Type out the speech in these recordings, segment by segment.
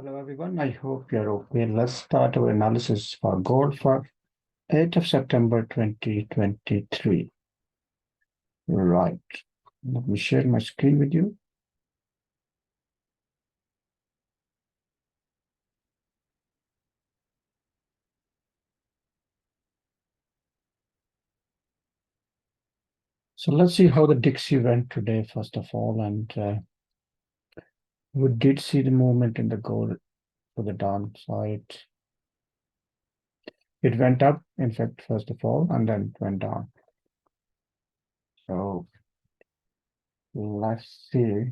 Hello everyone, I hope you're okay. Let's start our analysis for gold for 8th of September 2023. Right, let me share my screen with you. So let's see how the Dixie went today, first of all, and we did see the movement in the gold to the downside. It went up, in fact, first of all, and then it went down. So let's see.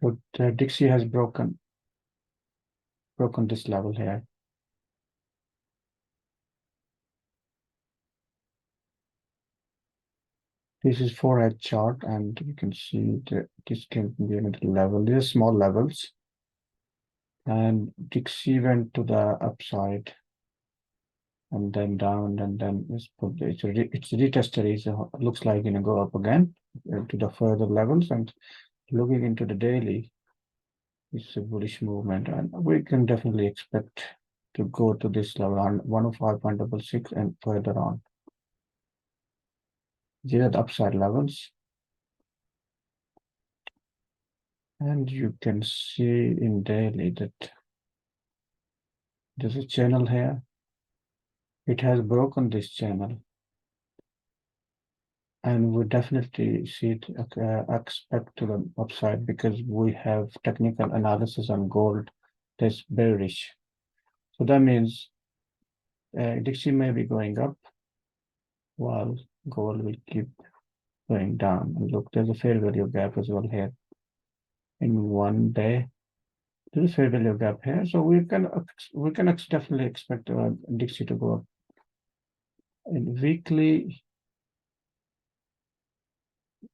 But Dixie has broken this level here. This is forehead chart, and you can see that this can be a level. These are small levels, and Dixie went to the upside, and then down, and then it's retested. It looks like go up again to the further levels, and looking into the daily, it's a bullish movement, and we can definitely expect to go to this level on 105.66 and further on. These are the upside levels. And you can see in daily that there's a channel here. It has broken this channel. And we definitely see it expect to the upside because we have technical analysis on gold that's bearish. So that means Dixie may be going up while gold will keep going down. And look, there's a fair value gap as well here. In one day, there's a fair value gap here. So we can definitely expect Dixie to go up. In weekly,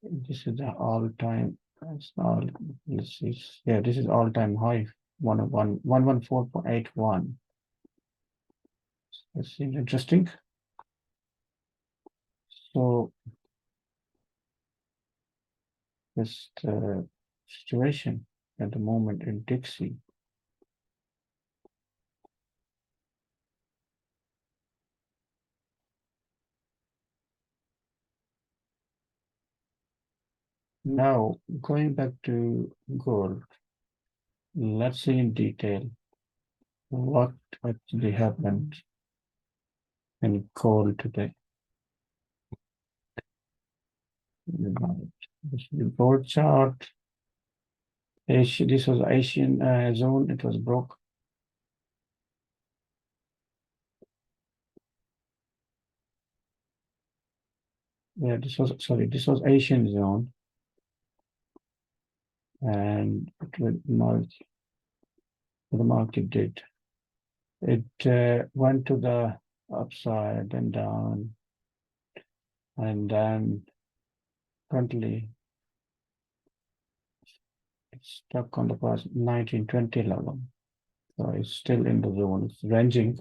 this is the all-time. Let's see. Yeah, this is all-time high. 114.81. That seems interesting. So this situation at the moment in Dixie. Now going back to gold, let's see in detail what actually happened in gold today. This is the gold chart. This was Asian zone. It was broke. Yeah, this was Asian zone, and it would merge. The market did. It went to the upside and down, and then currently it's stuck on the past 1920 level. So it's still in the zone. It's ranging.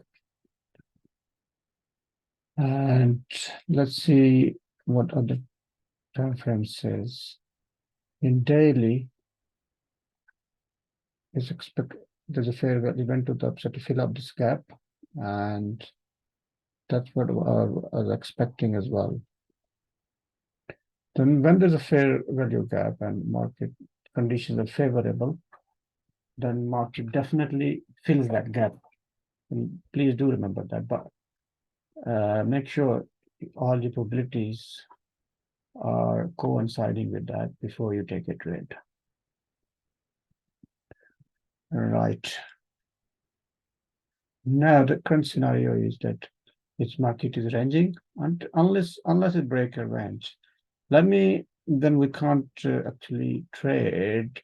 And let's see what other time frame says. In daily, is expect there's a fair value event to the upside to fill up this gap, and that's what I was expecting as well. Then when there's a fair value gap and market conditions are favorable, then market definitely fills that gap. And please do remember that, but make sure all the probabilities are coinciding with that before you take a trade. Right. Now the current scenario is that its market is ranging, and unless it breaks a range, then we can't actually trade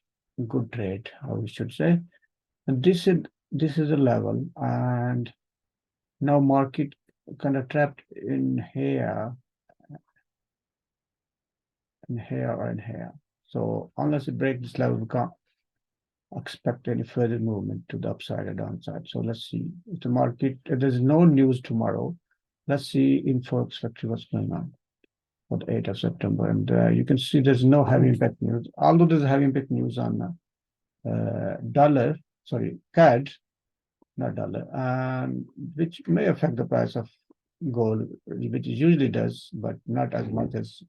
good trade, how we should say. And this is a level, and now market kind of trapped in here and here and here. So unless it breaks this level, we can't expect any further movement to the upside or downside. So let's see if the market, if there's no news tomorrow, let's see in Forex Factory what's going on. for the 8th of September. And you can see there's no heavy impact news, although there's heavy impact news on CAD, not dollar, and which may affect the price of gold, which it usually does, but not as much as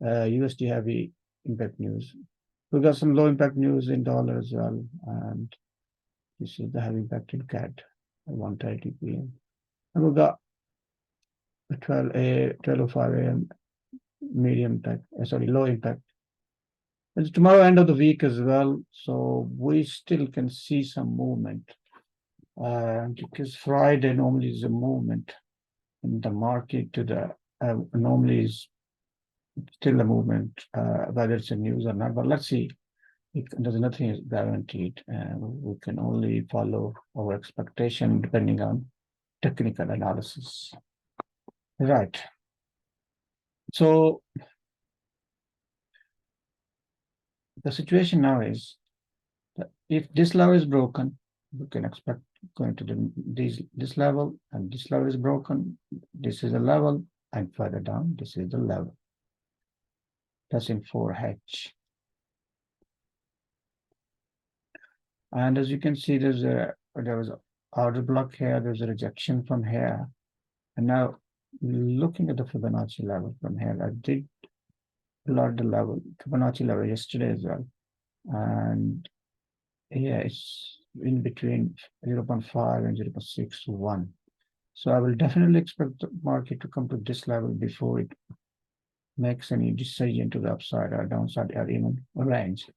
USD heavy impact news. We got some low impact news in dollar as well, and this is the heavy impact in CAD at 1:30 p.m. And we got 12:05 a.m. medium impact, low impact. It's tomorrow end of the week as well, so we still can see some movement. Because Friday normally is a movement in the market to the normally is still a movement, whether it's a news or not. But let's see. There's nothing is guaranteed. We can only follow our expectation depending on technical analysis. Right. So the situation now is that if this level is broken, we can expect going to this level, and this level is broken. This is a level, and further down, this is the level. That's in 4H. And as you can see, there was an order block here. There's a rejection from here. And now looking at the Fibonacci level from here, I did plot the level, Fibonacci level yesterday as well. And yeah, it's in between 0.5 and 0.61. So I will definitely expect the market to come to this level before it makes any decision to the upside or downside or even a range.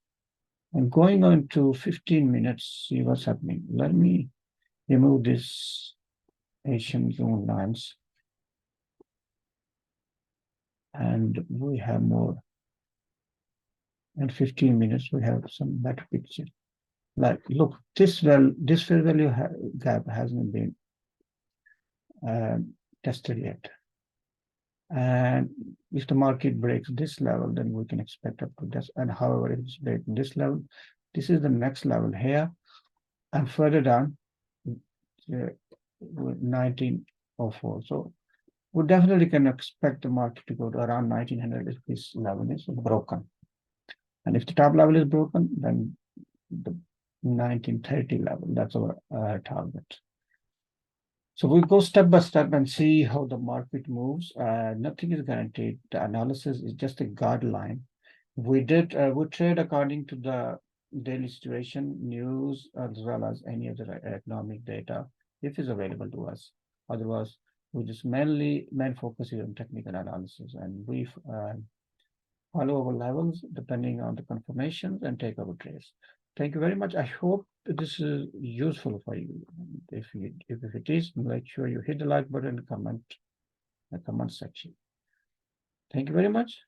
And going on to 15 minutes, see what's happening. Let me remove this Asian zone lines. And we have more. In 15 minutes, we have some better picture. Like, look, this fair value gap hasn't been tested yet. And if the market breaks this level, then we can expect up to this. And however, if it's breaking this level, this is the next level here. And further down, 1904. So we definitely can expect the market to go to around 1900 if this level is broken. And if the top level is broken, then the 1930 level, that's our target. So we'll go step by step and see how the market moves. Nothing is guaranteed. The analysis is just a guideline. We trade according to the daily situation, news, as well as any other economic data, if it's available to us. Otherwise, we just main focus is on technical analysis, and we follow our levels depending on the confirmations and take our trades. Thank you very much. I hope this is useful for you. If it is, make sure you hit the like button and comment in the comment section. Thank you very much.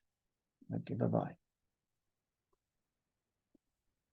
Okay, bye-bye.